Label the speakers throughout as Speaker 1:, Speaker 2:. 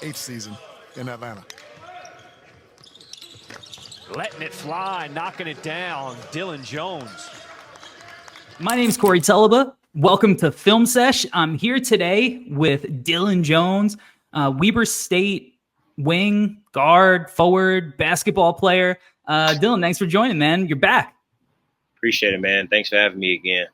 Speaker 1: 8th season in Atlanta.
Speaker 2: Letting it fly, knocking it down, Dillon Jones.
Speaker 3: My name's Corey Tulaba. Welcome to Film Sesh. I'm here today with Dillon Jones, Weber State wing, guard, forward, basketball player. Dillon, thanks for joining, man. You're back.
Speaker 4: Appreciate it, man. Thanks for having me again.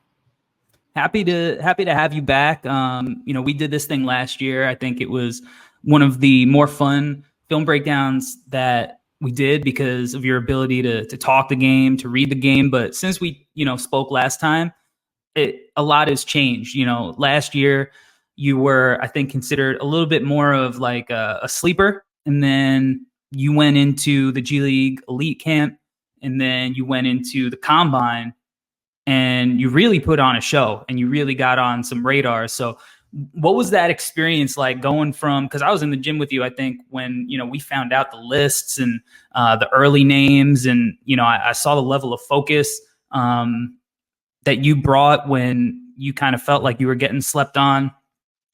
Speaker 3: Happy to have you back. We did this thing last year. I think it was one of the more fun film breakdowns that we did because of your ability to talk the game, to read the game. But since we, spoke last time, a lot has changed. Last year you were, I think, considered a little bit more of like a sleeper. And then you went into the G League elite camp, and then you went into the combine, and you really put on a show and you really got on some radar. So what was that experience like going from, because I was in the gym with you, I think, when, we found out the lists and the early names, and, I saw the level of focus that you brought when you kind of felt like you were getting slept on.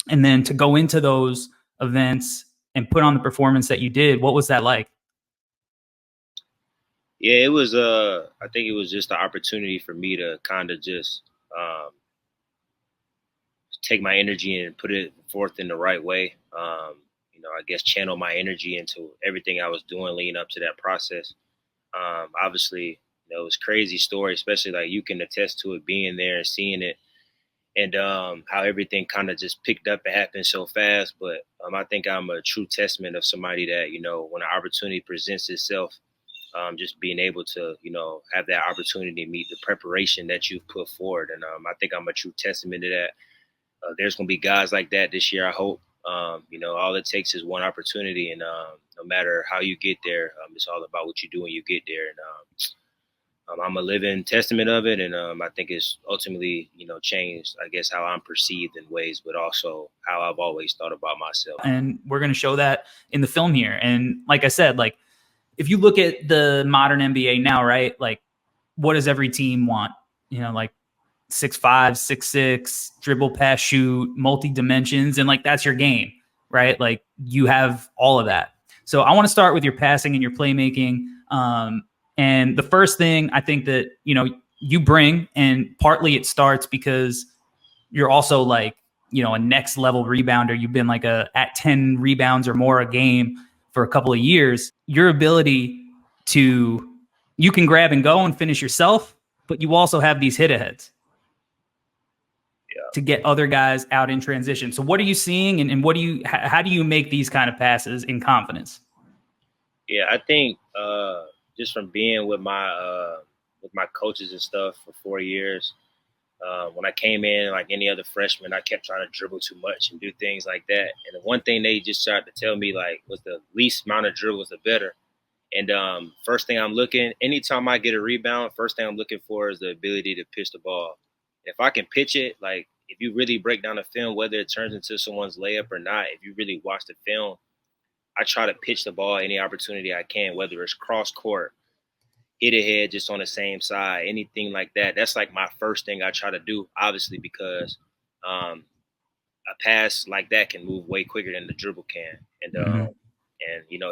Speaker 3: And then to go into those events and put on the performance that you did, what was that like?
Speaker 4: Yeah, it was, I think it was just the opportunity for me to kind of just take my energy and put it forth in the right way. I guess channel my energy into everything I was doing leading up to that process. Obviously, it was a crazy story, especially like you can attest to it being there and seeing it, and how everything kind of just picked up and happened so fast. But I think I'm a true testament of somebody that, when an opportunity presents itself, just being able to, have that opportunity to meet the preparation that you've put forward. And I think I'm a true testament to that. There's going to be guys like that this year, I hope. All it takes is one opportunity, and no matter how you get there, it's all about what you do when you get there. And I'm a living testament of it, and I think it's ultimately, changed, I guess, how I'm perceived in ways, but also how I've always thought about myself.
Speaker 3: And we're going to show that in the film here. And like I said, like, if you look at the modern NBA now, right, like, what does every team want? Like 6'5", 6'6", dribble, pass, shoot, multi-dimensions, and like that's your game, right? Like you have all of that. So I want to start with your passing and your playmaking. And the first thing I think that, you bring, and partly it starts because you're also like, a next level rebounder. You've been like at 10 rebounds or more a game for a couple of years. Your ability to, you can grab and go and finish yourself, but you also have these hit aheads to get other guys out in transition. So what are you seeing, and how do you make these kind of passes in confidence?
Speaker 4: Yeah, I think just from being with my coaches and stuff for 4 years, when I came in, like any other freshman, I kept trying to dribble too much and do things like that. And the one thing they just tried to tell me, like, was the least amount of dribbles, the better. And first thing I'm looking, anytime I get a rebound, first thing I'm looking for is the ability to pitch the ball. If I can pitch it, like if you really break down the film, whether it turns into someone's layup or not, if you really watch the film, I try to pitch the ball any opportunity I can, whether it's cross court, hit ahead just on the same side, anything like that. That's like my first thing I try to do, obviously, because a pass like that can move way quicker than the dribble can. And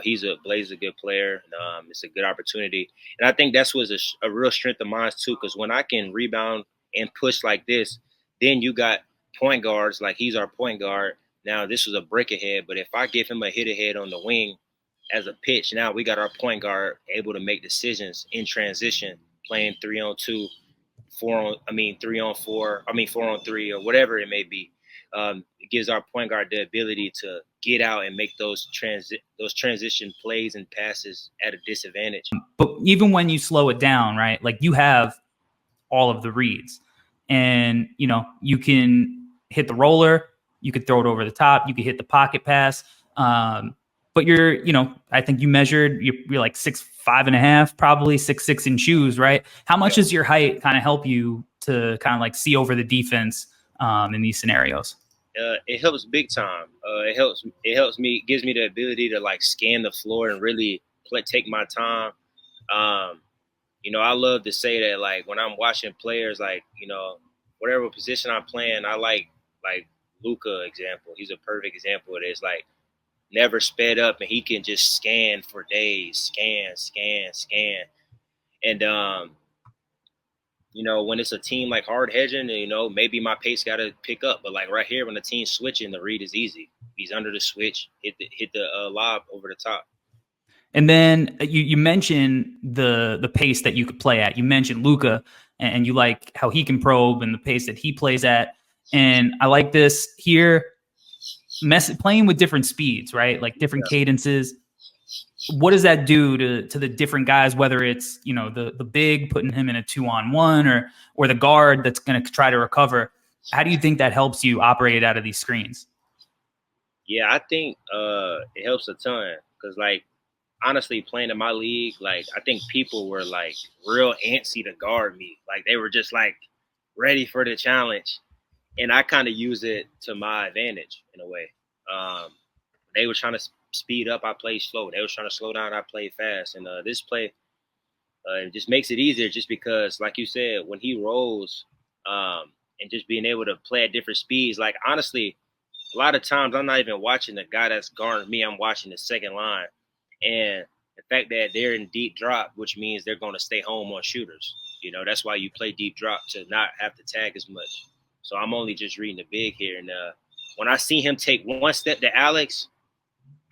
Speaker 4: he's a good player. It's a good opportunity. And I think that's was a real strength of mine too, because when I can rebound and push like this, then you got point guards, like he's our point guard. Now this was a break ahead, but if I give him a hit ahead on the wing as a pitch, now we got our point guard able to make decisions in transition, playing 3-on-2, 3-on-4, 4-on-3, or whatever it may be. It gives our point guard the ability to get out and make those transition plays and passes at a disadvantage.
Speaker 3: But even when you slow it down, right, like you have all of the reads, and you can hit the roller, you could throw it over the top, you could hit the pocket pass. But you're, I think you measured, you're like 6'5.5", probably 6'6" in shoes, right? How much does your height kind of help you to kind of like see over the defense in these scenarios?
Speaker 4: It helps big time. It helps me, gives me the ability to like scan the floor and really take my time. I love to say that, like, when I'm watching players, like, whatever position I'm playing, I like Luka example. He's a perfect example of this. Like, never sped up, and he can just scan for days, scan. And when it's a team like hard hedging, maybe my pace got to pick up. But like right here, when the team's switching, the read is easy. He's under the switch, hit the lob over the top.
Speaker 3: And then you mentioned the pace that you could play at. You mentioned Luka, and you like how he can probe and the pace that he plays at. And I like this here, playing with different speeds, right? Like different cadences. What does that do to the different guys? Whether it's the big putting him in a 2-on-1 or the guard that's going to try to recover. How do you think that helps you operate out of these screens?
Speaker 4: Yeah, I think it helps a ton because honestly, playing in my league, like I think people were like real antsy to guard me. Like they were just like ready for the challenge. And I kind of use it to my advantage in a way. They were trying to speed up, I played slow. They were trying to slow down, I played fast. And this play it just makes it easier just because, like you said, when he rolls and just being able to play at different speeds, like honestly, a lot of times I'm not even watching the guy that's guarding me. I'm watching the second line. And the fact that they're in deep drop, which means they're going to stay home on shooters. That's why you play deep drop, to not have to tag as much. So I'm only just reading the big here. And when I see him take one step to Alex,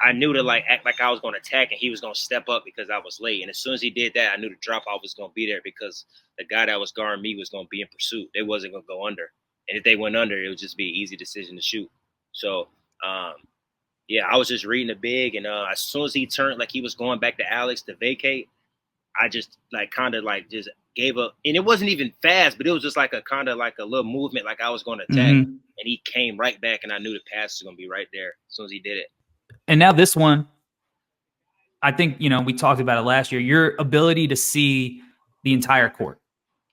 Speaker 4: I knew to act like I was going to attack and he was going to step up because I was late. And as soon as he did that, I knew the drop off was going to be there because the guy that was guarding me was going to be in pursuit. They wasn't going to go under. And if they went under, it would just be an easy decision to shoot. So, yeah, I was just reading the big. And as soon as he turned, like he was going back to Alex to vacate, I just just gave up. And it wasn't even fast, but it was just like a kind of like a little movement, like I was going to attack. Mm-hmm. And he came right back, and I knew the pass was going to be right there as soon as he did it.
Speaker 3: And now this one, I think, we talked about it last year, your ability to see the entire court.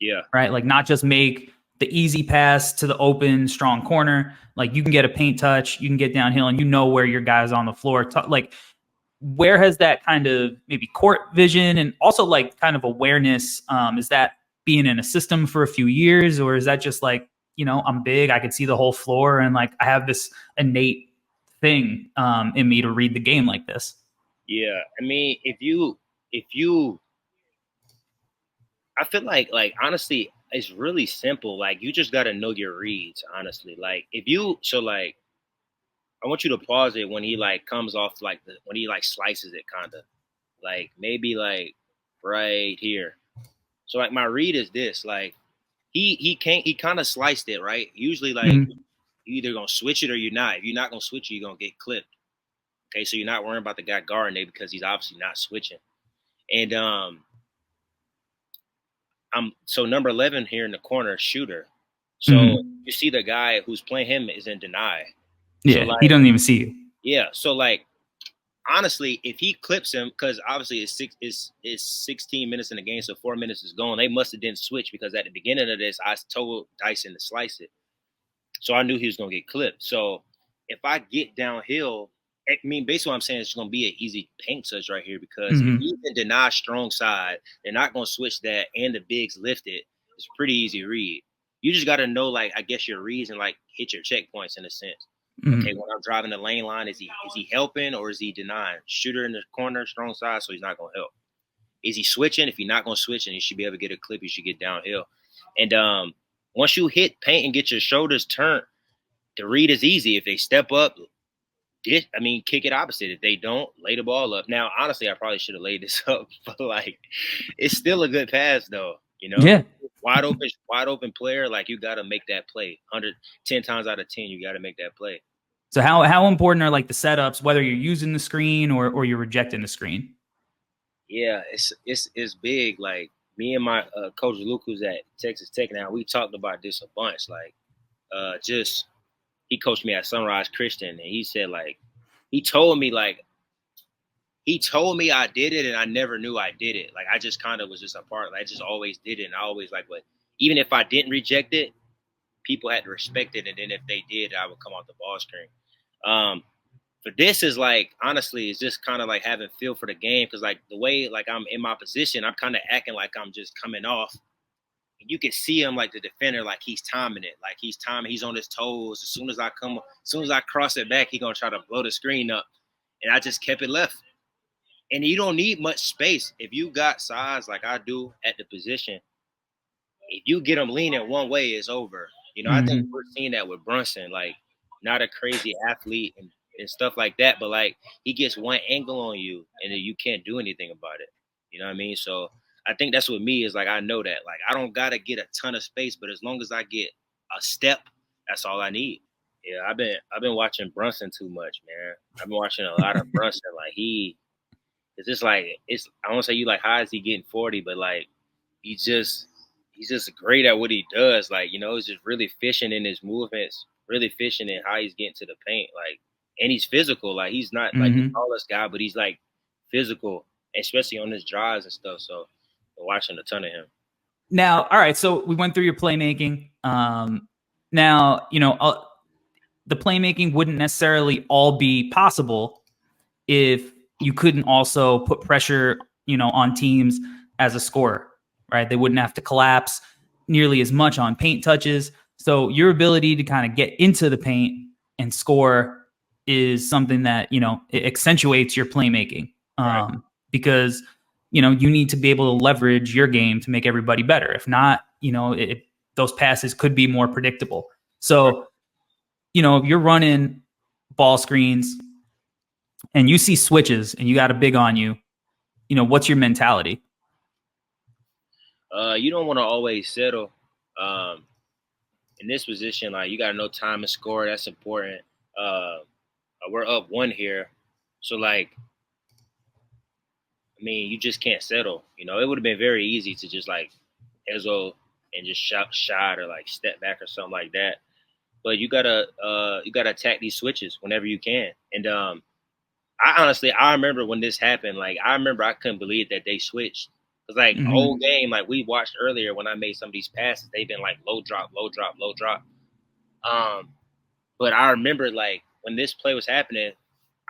Speaker 4: Yeah.
Speaker 3: Right? Like not just make the easy pass to the open, strong corner. Like you can get a paint touch, you can get downhill, and where your guy's on the floor. Like where has that kind of maybe court vision and also like kind of awareness, is that being in a system for a few years, or is that just like, I'm big, I could see the whole floor, and like I have this innate thing in me to read the game like this?
Speaker 4: Yeah, I mean, if you, I feel like honestly, it's really simple. Like you just got to know your reads. Honestly, like I want you to pause it when he comes off when he slices it, kind of like maybe right here. So my read is this, he kind of sliced it, right? Usually you either gonna switch it or you're not. If you're not gonna switch it, you're gonna get clipped. Okay, so you're not worrying about the guy guarding it because he's obviously not switching. And I'm so number 11 here in the corner, shooter. So you see the guy who's playing him is in deny.
Speaker 3: Yeah, so he doesn't even see you.
Speaker 4: Yeah, so honestly, if he clips him, because obviously it's 16 minutes in the game, so 4 minutes is gone. They must have didn't switch because at the beginning of this, I told Dyson to slice it. So I knew he was going to get clipped. So if I get downhill, I mean, basically what I'm saying is it's going to be an easy paint touch right here because if you can deny strong side, they're not going to switch that and the bigs lift it. It's a pretty easy read. You just got to know, I guess, your reads and, hit your checkpoints in a sense. Okay, when I'm driving the lane line, is he helping or is he denying? Shooter in the corner, strong side, so he's not going to help. Is he switching? If he's not going to switch and he should be able to get a clip, he should get downhill. And once you hit paint and get your shoulders turned, the read is easy. If they step up, kick it opposite. If they don't, lay the ball up. Now, honestly, I probably should have laid this up, but it's still a good pass though.
Speaker 3: Yeah.
Speaker 4: Wide open player, you got to make that play. 10 times out of 10, you got to make that play.
Speaker 3: So how important are the setups, whether you're using the screen or you're rejecting the screen?
Speaker 4: Yeah, it's big. Me and my coach Luke, who's at Texas Tech now, we talked about this a bunch. He coached me at Sunrise Christian, and he said he told me I did it, and I never knew I did it. I just kind of was just a part. I just always did it, and I always but even if I didn't reject it, people had to respect it, and then if they did, I would come off the ball screen. For this is honestly, it's just kind of having feel for the game because the way I'm in my position, I'm kind of acting like I'm just coming off. You can see him the defender, he's timing it, he's on his toes. As soon as I cross it back, he's gonna try to blow the screen up. and I just kept it left. And you don't need much space if you got size like I do at the position. If you get them leaning one way, it's over. I think we're seeing that with Brunson, like not a crazy athlete and stuff like that, but like he gets one angle on you and then you can't do anything about it. You know what I mean? So I think that's what me is like. I know that like I don't gotta get a ton of space, but as long as I get a step, that's all I need. Yeah, I've been watching Brunson too much, man. I've been watching a lot of Brunson. Like it's just like I won't say you like how is he getting 40, but like he's just great at what he does. Like, he's just really efficient in his movements, really efficient in how he's getting to the paint. Like, and he's physical. Like, he's not like the tallest guy, but he's like physical, especially on his drives and stuff. So, I'm watching a ton of him.
Speaker 3: Now, all right. So we went through your playmaking. Now, the playmaking wouldn't necessarily all be possible if you couldn't also put pressure, on teams as a scorer, right? They wouldn't have to collapse nearly as much on paint touches. So your ability to kind of get into the paint and score is something that, it accentuates your playmaking,
Speaker 4: Right.
Speaker 3: because, you need to be able to leverage your game to make everybody better. If not, those passes could be more predictable. So, if you're running ball screens and you see switches and you got a big on you, what's your mentality?
Speaker 4: You don't want to always settle. In this position, like you got to know time and score. That's important. We're up one here, so like, I mean, you just can't settle. It would have been very easy to just like Ezo and just shot or like step back or something like that. But you gotta attack these switches whenever you can. And I remember when this happened. Like I remember I couldn't believe that they switched. Cause like whole game, like we watched earlier when I made some of these passes, they've been like low drop, low drop, low drop. But I remember like when this play was happening,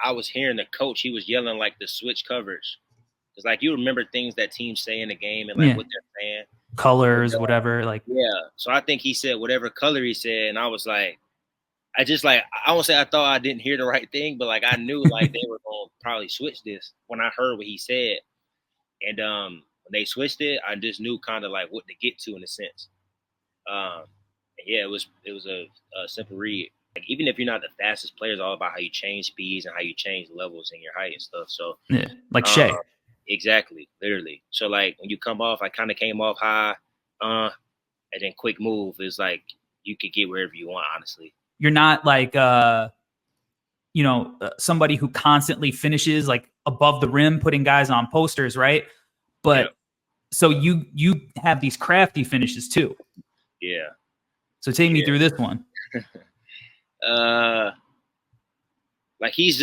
Speaker 4: I was hearing the coach. He was yelling like the switch coverage. Cause like you remember things that teams say in the game and like what they're saying,
Speaker 3: colors, whatever. Like
Speaker 4: So I think he said whatever color he said, and I was like, I won't say I thought I didn't hear the right thing, but like I knew like they were gonna probably switch this when I heard what he said, and when they switched it, I just knew kind of like what to get to in a sense. It was a simple read. Like even if you're not the fastest player, it's all about how you change speeds and how you change levels in your height and stuff. So
Speaker 3: like Shea.
Speaker 4: Exactly, literally. So like when you come off, I kind of came off high, and then quick move is like you could get wherever you want, honestly.
Speaker 3: You're not like somebody who constantly finishes like above the rim, putting guys on posters, right? But so you have these crafty finishes too.
Speaker 4: Yeah.
Speaker 3: So take me through this one.
Speaker 4: Like he's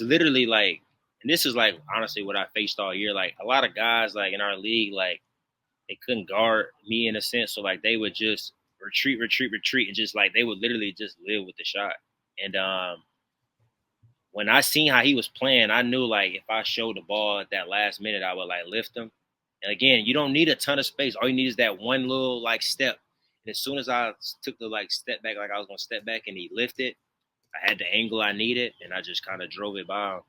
Speaker 4: literally like, and this is like honestly what I faced all year. Like a lot of guys like in our league, like they couldn't guard me in a sense. So like they would just retreat, and just like they would literally just live with the shot. And when I seen how he was playing, I knew like if I showed the ball at that last minute, I would like lift him. And again, you don't need a ton of space. All you need is that one little like step. And as soon as I took the like step back, like I was gonna step back, and he lifted, I had the angle I needed, and I just kind of drove it by him.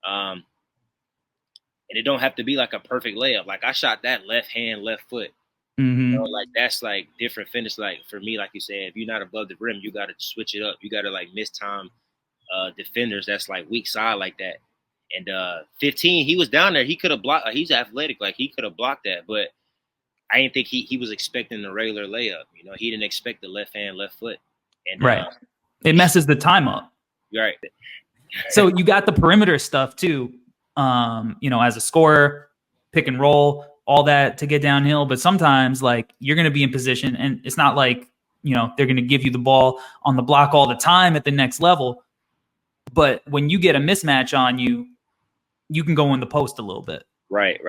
Speaker 4: And it don't have to be like a perfect layup. Like I shot that left hand, left foot. Like that's like different finish. Like for me, like you said, if you're not above the rim, you got to switch it up. You got to like miss time defenders that's like weak side like that. And 15, he was down there. He could have blocked. He's athletic. Like he could have blocked that. But I didn't think he was expecting the regular layup. He didn't expect the left hand, left foot. And
Speaker 3: right. It messes the time up.
Speaker 4: Right.
Speaker 3: So you got the perimeter stuff too. As a scorer, pick and roll, all that to get downhill. But sometimes like you're going to be in position, and it's not like, they're going to give you the ball on the block all the time at the next level. But when you get a mismatch on you, you can go in the post a little bit.
Speaker 4: Right.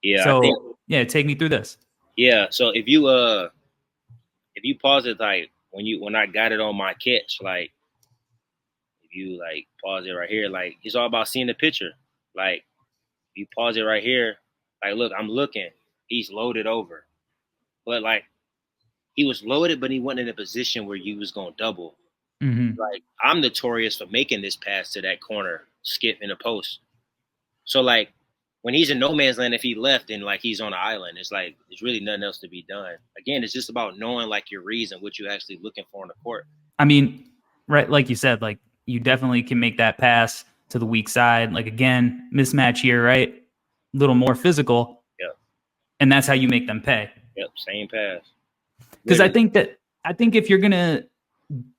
Speaker 4: Yeah.
Speaker 3: So take me through this.
Speaker 4: Yeah. So if you pause it, like when I got it on my catch, like if you like pause it right here, like it's all about seeing the picture. Like if you pause it right here, like look, I'm looking, he's loaded over. But like he was loaded, but he wasn't in a position where you was gonna double.
Speaker 3: Mm-hmm.
Speaker 4: Like, I'm notorious for making this pass to that corner, skip in the post. So, like, when he's in no man's land, if he left and, like, he's on an island, it's like there's really nothing else to be done. Again, it's just about knowing, like, your reads and what you're actually looking for on the court.
Speaker 3: I mean, right, like you said, like you definitely can make that pass to the weak side. Like again, mismatch here, right? A little more physical,
Speaker 4: Yep.
Speaker 3: and that's how you make them pay.
Speaker 4: Yep. Same pass.
Speaker 3: Because
Speaker 4: Literally.
Speaker 3: I think if you're gonna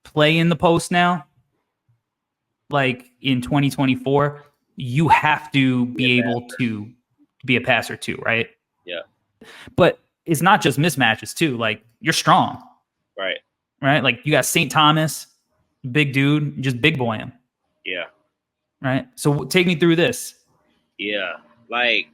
Speaker 3: play in the post now, like in 2024, you have to be able to be a passer too, right?
Speaker 4: Yeah.
Speaker 3: But it's not just mismatches too. Like you're strong,
Speaker 4: Right.
Speaker 3: right? Like you got St. Thomas, big dude, just big boy him,
Speaker 4: Yeah.
Speaker 3: right? So take me through this.
Speaker 4: Yeah. Like,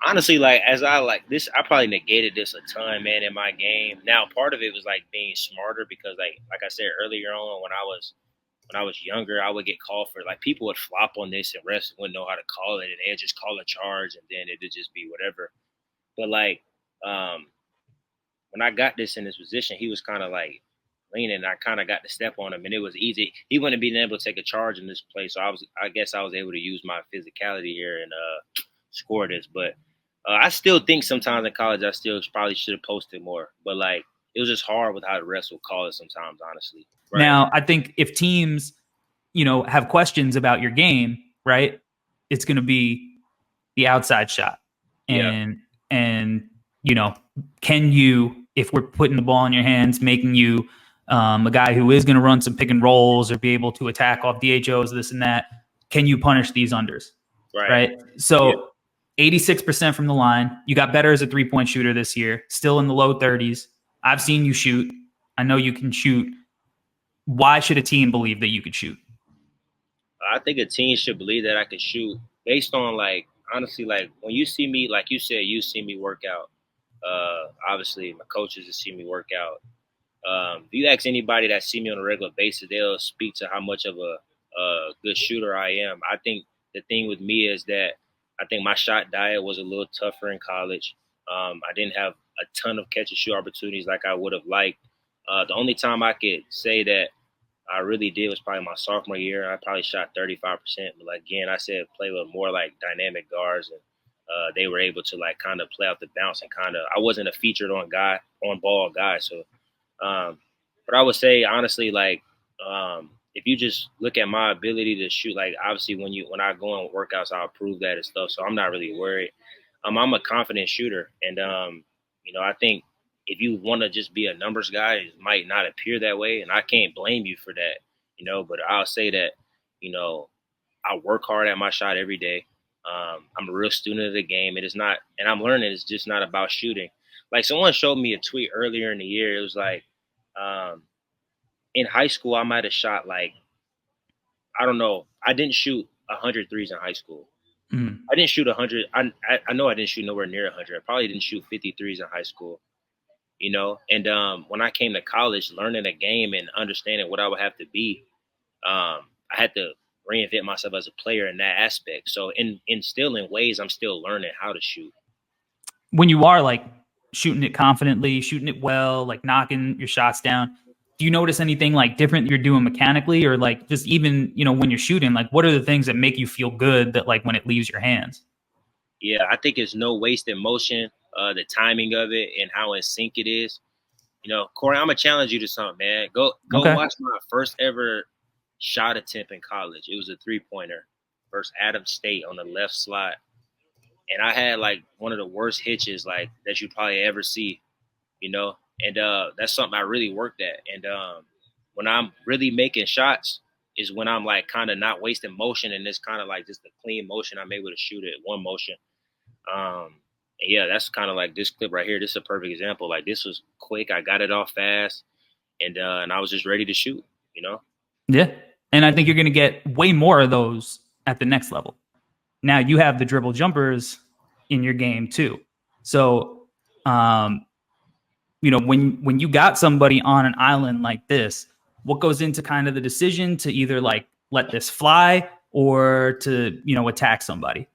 Speaker 4: honestly, like, as I like this, I probably negated this a ton, man, in my game. Now, part of it was like being smarter because, like I said earlier on, when I was younger, I would get called for, like, people would flop on this and refs wouldn't know how to call it, and they'd just call a charge, and then it'd just be whatever. But like, um, when I got this in this position, he was kind of like leaning. And I kind of got to step on him, and it was easy. He wouldn't have been able to take a charge in this play, so I guess I was able to use my physicality here and score this. But I still think sometimes in college I still probably should have posted more. But like, it was just hard with how the refs would call it sometimes, honestly. Right.
Speaker 3: Now, I think if teams, have questions about your game, right, it's going to be the outside shot.
Speaker 4: Yeah.
Speaker 3: And can you, if we're putting the ball in your hands, making you a guy who is going to run some pick and rolls or be able to attack off DHOs, this and that, can you punish these unders? Right. So 86% from the line. You got better as a 3-point shooter this year, still in the low 30s. I've seen you shoot. I know you can shoot. Why should a team believe that you could shoot?
Speaker 4: I think a team should believe that I can shoot based on, like, honestly, like, when you see me, like you said, you see me work out. Obviously, my coaches have seen me work out. If you ask anybody that see me on a regular basis, they'll speak to how much of a good shooter I am. I think the thing with me is that I think my shot diet was a little tougher in college. I didn't have a ton of catch and shoot opportunities like I would have liked. The only time I could say that I really did was probably my sophomore year. I probably shot 35%. But like, again, I said play with more like dynamic guards, and they were able to like kind of play out the bounce and kind of. I wasn't a featured on ball guy, so. But I would say honestly, like, if you just look at my ability to shoot, like, obviously when I go on workouts, I'll prove that and stuff. So I'm not really worried. I'm a confident shooter, and I think if you want to just be a numbers guy, it might not appear that way, and I can't blame you for that. But I'll say that, I work hard at my shot every day. I'm a real student of the game. It is not, and I'm learning. It's just not about shooting. Like, someone showed me a tweet earlier in the year. It was like, um, in high school, I might have shot like, I don't know. I didn't shoot 100 threes in high school.
Speaker 3: Mm.
Speaker 4: I didn't shoot 100. I know I didn't shoot nowhere near 100. I probably didn't shoot 50 threes in high school. And when I came to college, learning the game and understanding what I would have to be, I had to reinvent myself as a player in that aspect. So in still in ways, I'm still learning how to shoot.
Speaker 3: When you are like shooting it confidently, shooting it well, like knocking your shots down, do you notice anything like different you're doing mechanically, or like just even, when you're shooting, like what are the things that make you feel good that like when it leaves your hands?
Speaker 4: Yeah, I think it's no wasted motion, the timing of it and how in sync it is. Corey, I'm gonna challenge you to something, man. Go
Speaker 3: Okay.
Speaker 4: watch my first ever shot attempt in college. It was a 3-pointer versus Adams State on the left slot. And I had like one of the worst hitches like that you probably ever see, and that's something I really worked at. And when I'm really making shots is when I'm like kind of not wasting motion, and it's kind of like just a clean motion. I'm able to shoot it one motion. And yeah, that's kind of like this clip right here. This is a perfect example. Like, this was quick. I got it off fast, and I was just ready to shoot,
Speaker 3: Yeah. And I think you're going to get way more of those at the next level. Now you have the dribble jumpers in your game too. So, when you got somebody on an island like this, what goes into kind of the decision to either like let this fly or to, attack somebody?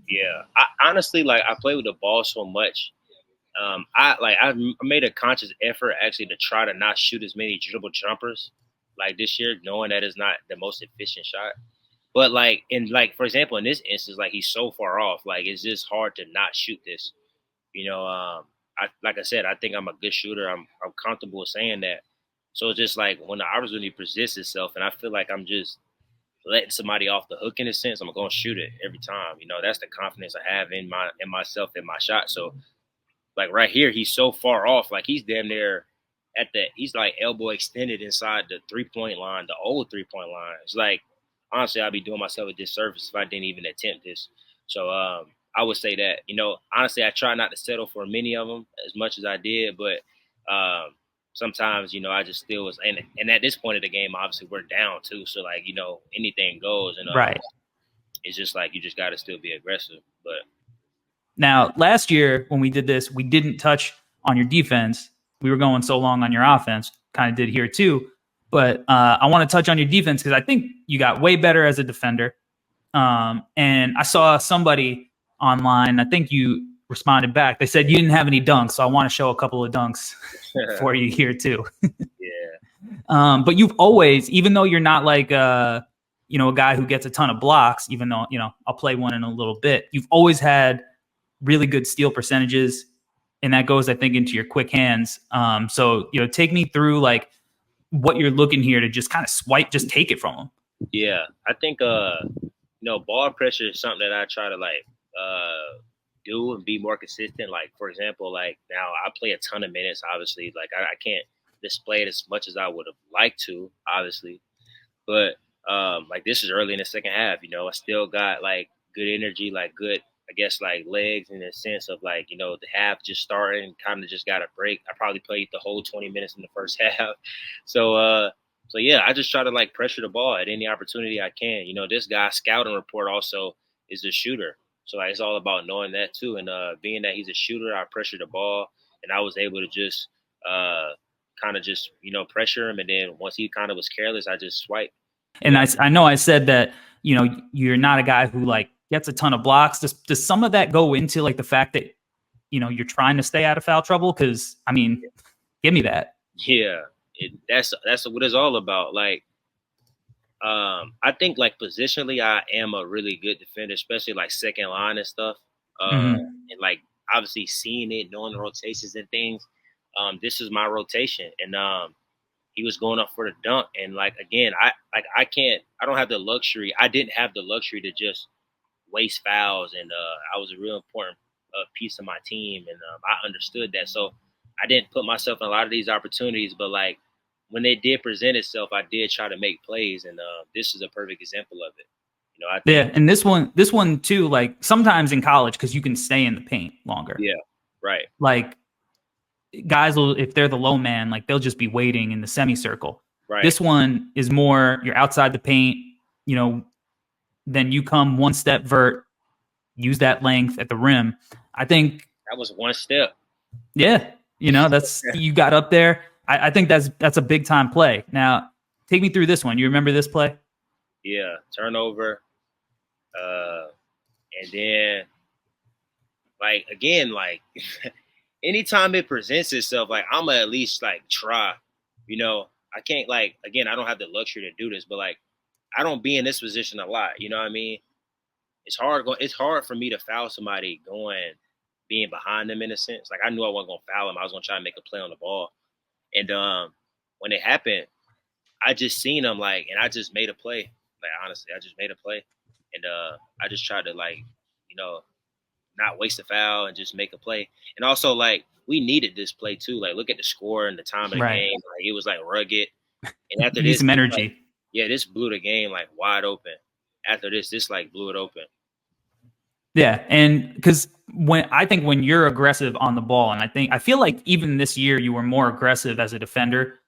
Speaker 4: Yeah. I honestly, like, I play with the ball so much. I made a conscious effort actually to try to not shoot as many dribble jumpers like this year, knowing that it's not the most efficient shot. But like for example, in this instance, like he's so far off, like it's just hard to not shoot this. I like I said, I think I'm a good shooter. I'm comfortable saying that. So it's just like when the opportunity presents itself, and I feel like I'm just letting somebody off the hook in a sense, I'm gonna shoot it every time. That's the confidence I have in myself and my shot. So like right here, he's so far off. Like he's damn near he's like elbow extended inside the 3-point line, the old 3-point line. It's like honestly, I'd be doing myself a disservice if I didn't even attempt this. So I would say that, honestly, I try not to settle for many of them as much as I did, but sometimes, I just still was, and at this point of the game, obviously we're down too. So like, anything goes, and
Speaker 3: Right.
Speaker 4: it's just like, you just got to still be aggressive. But
Speaker 3: now last year when we did this, we didn't touch on your defense. We were going so long on your offense, kind of did here too. But I want to touch on your defense because I think you got way better as a defender. And I saw somebody online, I think you responded back. They said you didn't have any dunks, so I want to show a couple of dunks for you here too.
Speaker 4: Yeah.
Speaker 3: But you've always, even though you're not like a guy who gets a ton of blocks, even though I'll play one in a little bit, you've always had really good steal percentages, and that goes, I think, into your quick hands. So take me through like what you're looking here to just kind of swipe, just take it from them.
Speaker 4: Yeah, I think ball pressure is something that I try to like do and be more consistent. Like for example, like now I play a ton of minutes. Obviously, like I can't display it as much as I would have liked to, obviously, but like this is early in the second half. I still got like good energy, like good, I guess, like legs in the sense of like the half just starting, kind of just got a break. I probably played the whole 20 minutes in the first half, so yeah, I just try to like pressure the ball at any opportunity I can. This guy's scouting report also is a shooter. So like, it's all about knowing that too. And being that he's a shooter, I pressure the ball, and I was able to just kind of just, pressure him. And then once he kind of was careless, I just swipe.
Speaker 3: And I know I said that, you're not a guy who like gets a ton of blocks. Does some of that go into like the fact that, you're trying to stay out of foul trouble? Cause I mean, give me that.
Speaker 4: Yeah. That's what it's all about. Like, I think like positionally, I am a really good defender, especially like second line and stuff. And like obviously seeing it, knowing the rotations and things. This is my rotation, and he was going up for the dunk. And like again, I don't have the luxury. I didn't have the luxury to just waste fouls, and I was a real important piece of my team, and I understood that. So I didn't put myself in a lot of these opportunities, but like when they did present itself, I did try to make plays, and this is a perfect example of it. I think,
Speaker 3: yeah, and this one too. Like sometimes in college, because you can stay in the paint longer.
Speaker 4: Yeah, right.
Speaker 3: Like guys will, if they're the low man, like they'll just be waiting in the semicircle.
Speaker 4: Right.
Speaker 3: This one is more you're outside the paint. Then you come one step vert, use that length at the rim. I think
Speaker 4: that was one step.
Speaker 3: Yeah, that's you got up there. I think that's a big time play. Now, take me through this one. You remember this play?
Speaker 4: Yeah, turnover, and then like again, like anytime it presents itself, like I'm gonna at least like try. I can't like again. I don't have the luxury to do this, but like I don't be in this position a lot. You know what I mean? It's hard. It's hard for me to foul somebody being behind them in a sense. Like I knew I wasn't gonna foul him. I was gonna try to make a play on the ball. And when it happened, I just seen him like, and I just made a play. Like honestly, I just made a play, and I just tried to like, not waste a foul and just make a play. And also like we needed this play too. Like look at the score and the time of the game. Like it was like rugged. And after this,
Speaker 3: some energy.
Speaker 4: Like, yeah, this blew the game like wide open. After this like blew it open.
Speaker 3: Yeah, and because when you're aggressive on the ball, and I feel like even this year you were more aggressive as a defender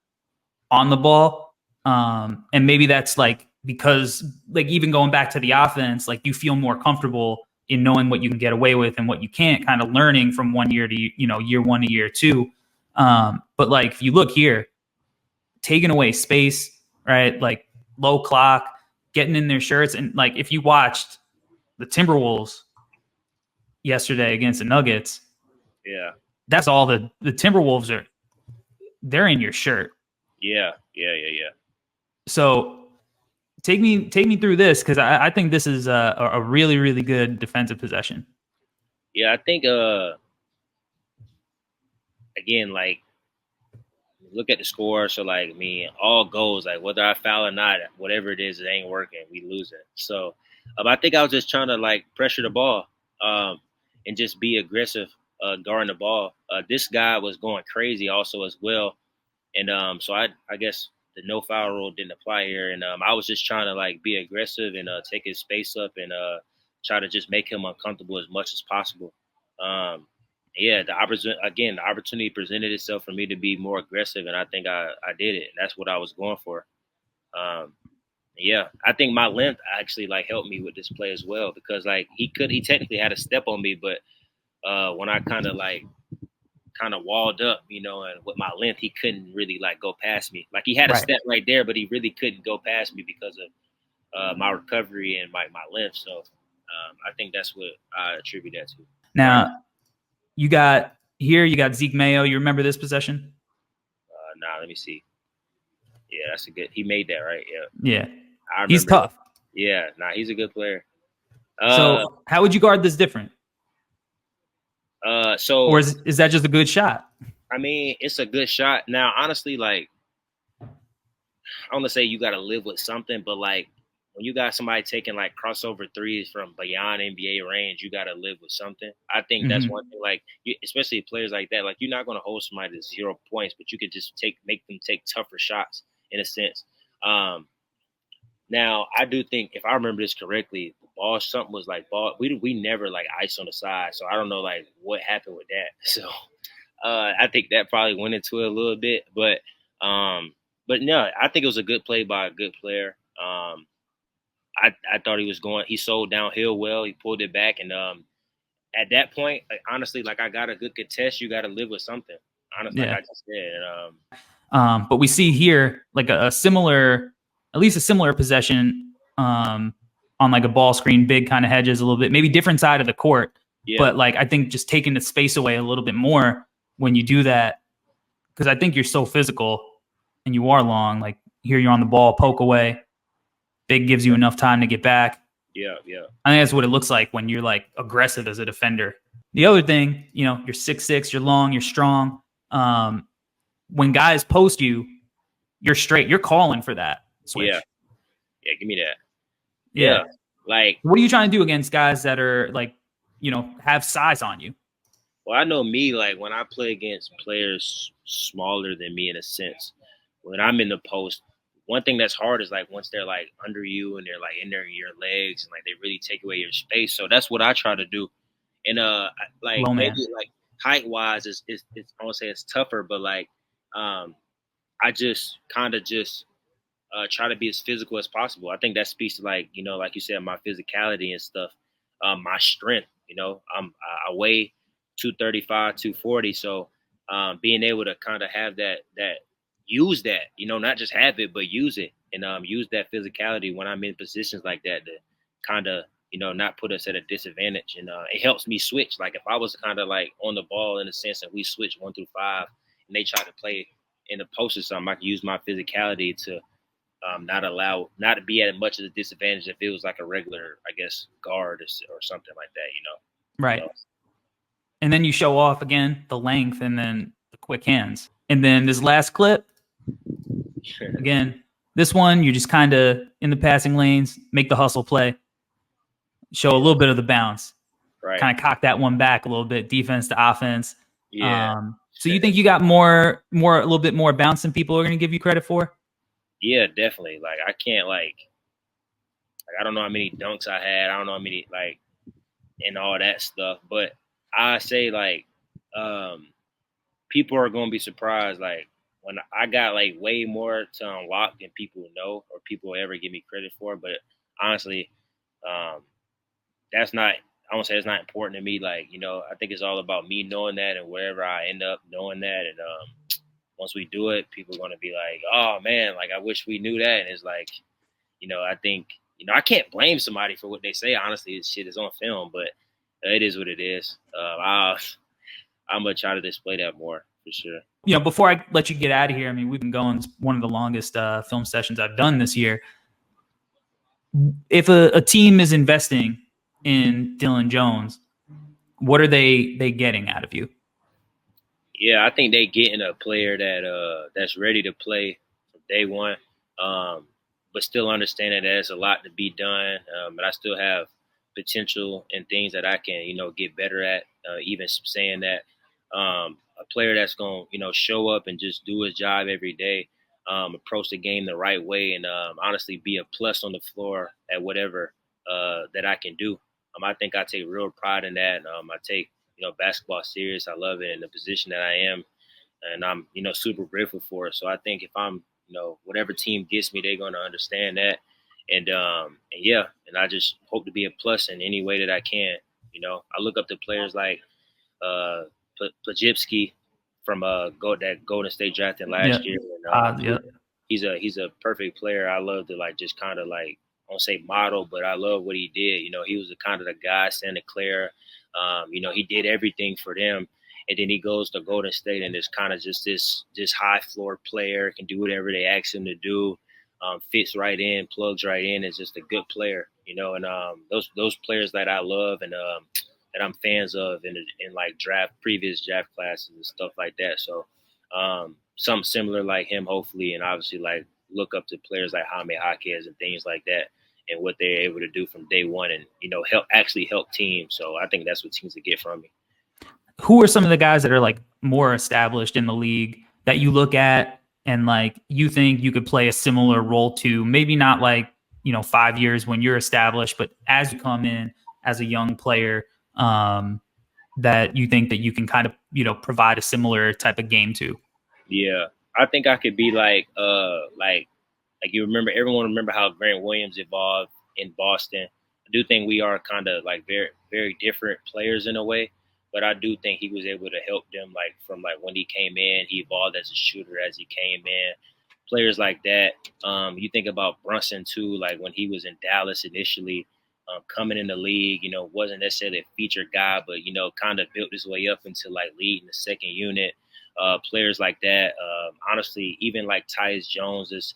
Speaker 3: on the ball, and maybe that's like because like even going back to the offense, like you feel more comfortable in knowing what you can get away with and what you can't, kind of learning from 1 year to year one to year two. But like if you look here, taking away space, right? Like low clock, getting in their shirts, and like if you watched the Timberwolves yesterday against the Nuggets,
Speaker 4: yeah,
Speaker 3: that's all the Timberwolves they're in your shirt.
Speaker 4: Yeah.
Speaker 3: So take me through this, because I think this is a really, really good defensive possession.
Speaker 4: Yeah, I think again, like look at the score. So like, I mean, all goals, like whether I foul or not, whatever it is, it ain't working. We lose it. So I think I was just trying to like pressure the ball um, and just be aggressive guarding the ball. This guy was going crazy also as well, and so I guess the no foul rule didn't apply here, and I was just trying to like be aggressive and take his space up and try to just make him uncomfortable as much as possible. Um, yeah, the opportunity presented itself for me to be more aggressive, and I think I did it. That's what I was going for. Um, yeah, I think my length actually like helped me with this play as well because like he technically had a step on me, but when I kind of walled up, you know, and with my length, he couldn't really like go past me. Like he had a
Speaker 3: Right.
Speaker 4: step right there, but he really couldn't go past me because of my recovery and my length. So I think that's what I attribute that to.
Speaker 3: Now, you got Zeke Mayo. You remember this possession?
Speaker 4: Let me see. Yeah, that's a good. He made that right. Yeah,
Speaker 3: Yeah.
Speaker 4: I remember.
Speaker 3: He's tough.
Speaker 4: Yeah, he's a good player.
Speaker 3: So how would you guard this different?
Speaker 4: So
Speaker 3: Or is that just a good shot?
Speaker 4: I mean, it's a good shot. Now, honestly, like I want to say you got to live with something, but like when you got somebody taking like crossover threes from beyond NBA range, you got to live with something. I think that's one thing. Like, especially players like that, like you're not going to hold somebody to 0 points, but you could just make them take tougher shots in a sense. Now, I do think if I remember this correctly, the ball something was like ball. We never like ice on the side, so I don't know like what happened with that. So I think that probably went into it a little bit, um, but no, I think it was a good play by a good player. I thought he was going. He sold downhill well. He pulled it back, and at that point, like, honestly, like I got a good contest. You got to live with something. Honestly,
Speaker 3: Yeah.
Speaker 4: like I just said.
Speaker 3: But we see here like a similar, at least a similar possession on like a ball screen, big kind of hedges a little bit, maybe different side of the court.
Speaker 4: Yeah.
Speaker 3: But like I think just taking the space away a little bit more when you do that, because I think you're so physical and you are long. Like here you're on the ball, poke away. Big gives you enough time to get back.
Speaker 4: Yeah.
Speaker 3: I think that's what it looks like when you're like aggressive as a defender. The other thing, you know, you're 6'6", you're long, you're strong. When guys post you, you're straight. You're calling for that switch.
Speaker 4: Yeah. Give me that.
Speaker 3: Yeah.
Speaker 4: Like,
Speaker 3: what are you trying to do against guys that are like, you know, have size on you?
Speaker 4: well, I know me, like when I play against players smaller than me in a sense, when I'm in the post, one thing that's hard is like once they're like under you and they're like in your legs and like they really take away your space. So that's what I try to do. And like
Speaker 3: Low man.
Speaker 4: maybe like height wise is I won't say it's tougher, but like I just kind of just try to be as physical as possible. I think that speaks to like, you know, like you said, my physicality and stuff, my strength. You know, I weigh 235, 240, so being able to kind of have that use that, you know, not just have it, but use it and use that physicality when I'm in positions like that to kind of, you know, not put us at a disadvantage. And it helps me switch. Like if I was kind of like on the ball in a sense and we switch 1 through 5 and they try to play in the post or something, I can use my physicality to not to be at much of a disadvantage if it was like a regular, I guess, guard or something like that, you know.
Speaker 3: Right.
Speaker 4: So,
Speaker 3: and then you show off again the length and then the quick hands. And then this last clip, again, this one, you just kind of in the passing lanes, make the hustle play, show a little bit of the bounce,
Speaker 4: right.
Speaker 3: kind of cock that one back a little bit, defense to offense.
Speaker 4: Yeah.
Speaker 3: So you think you got a little bit more bounce than people are going to give you credit for?
Speaker 4: Yeah, definitely. Like I can't like I don't know how many dunks I had. I don't know how many like and all that stuff. But I say like people are gonna be surprised like when I got like way more to unlock than people know or people will ever give me credit for. But honestly, um that's not I won't say it's not important to me. Like, you know, I think it's all about me knowing that and wherever I end up knowing that and once we do it, people are gonna be like, oh man, like I wish we knew that. And it's like, you know, I think, you know, I can't blame somebody for what they say. Honestly, this shit is on film, but it is what it is. I'm gonna try to display that more for sure.
Speaker 3: Before I let you get out of here, I mean, we've been going, it's one of the longest film sessions I've done this year. If a team is investing in Dillon Jones, what are they getting out of you?
Speaker 4: Yeah, I think they getting a player that's ready to play from day one, but still understanding that there's a lot to be done, but I still have potential and things that I can get better at. Even saying that, a player that's going to show up and just do his job every day, approach the game the right way, and honestly be a plus on the floor at whatever that I can do. I think I take real pride in that. I take basketball serious. I love it in the position that I am, and I'm super grateful for it. So I think if I'm whatever team gets me, they're going to understand that, and yeah, and I just hope to be a plus in any way that I can. I look up to players like uh Pajipski from that Golden State drafted last year, and he's a perfect player. I love to just kind of I don't say model, but I love what he did. He was the kind of the guy, Santa Clara. He did everything for them, and then he goes to Golden State and is kind of just this high floor player, can do whatever they ask him to do, fits right in, plugs right in, is just a good player. And those players that I love and that I'm fans of in previous draft classes and stuff like that. So something similar like him, hopefully, and obviously look up to players like Jaime Jaquez and things like that, and what they're able to do from day one, and help teams. So I think that's what teams will get from me.
Speaker 3: Who are some of the guys that are more established in the league that you look at and you think you could play a similar role to? Maybe not 5 years when you're established, but as you come in as a young player, that you think that you can kind of provide a similar type of game to.
Speaker 4: Yeah, I think I could be everyone remember how Grant Williams evolved in Boston. I do think we are kind of very, very different players in a way, but I do think he was able to help them from when he came in, he evolved as a shooter as he came in. Players like that. You think about Brunson too, when he was in Dallas initially, coming in the league, wasn't necessarily a featured guy, but kind of built his way up into leading the second unit. Players like that. Honestly, even Tyus Jones is.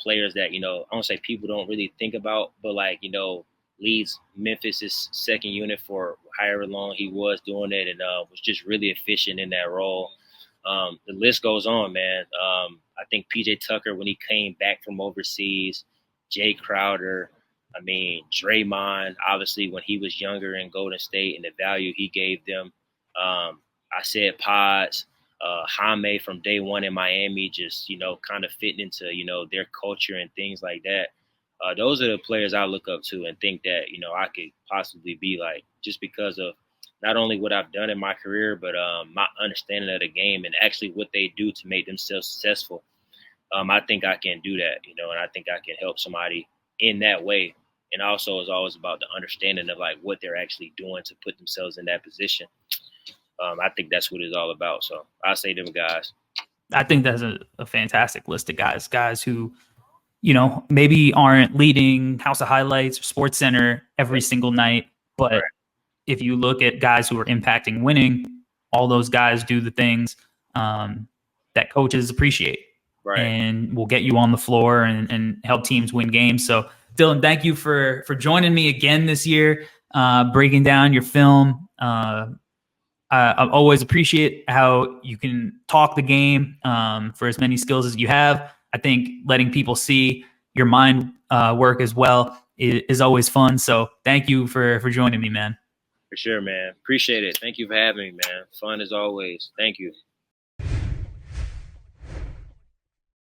Speaker 4: Players that I don't say people don't really think about, but leads Memphis's second unit for however long he was doing it, and was just really efficient in that role. The list goes on, man. I think PJ Tucker when he came back from overseas, Jay Crowder, Draymond, obviously when he was younger in Golden State and the value he gave them. I said Pods. Jaime from day one in Miami, just kind of fitting into their culture and things like that. Those are the players I look up to and think that I could possibly be just because of not only what I've done in my career, but my understanding of the game and actually what they do to make themselves successful. I think I can do that, and I think I can help somebody in that way. And also, it's always about the understanding of what they're actually doing to put themselves in that position. I think that's what it's all about. So I say them guys.
Speaker 3: I think that's a fantastic list of guys who, maybe aren't leading House of Highlights or Sports Center every single night. But if you look at guys who are impacting winning, all those guys do the things that coaches appreciate and will get you on the floor and help teams win games. So Dillon, thank you for joining me again this year, breaking down your film. I always appreciate how you can talk the game for as many skills as you have. I think letting people see your mind work as well is always fun. So thank you for joining me, man.
Speaker 4: For sure, man. Appreciate it. Thank you for having me, man. Fun as always. Thank you.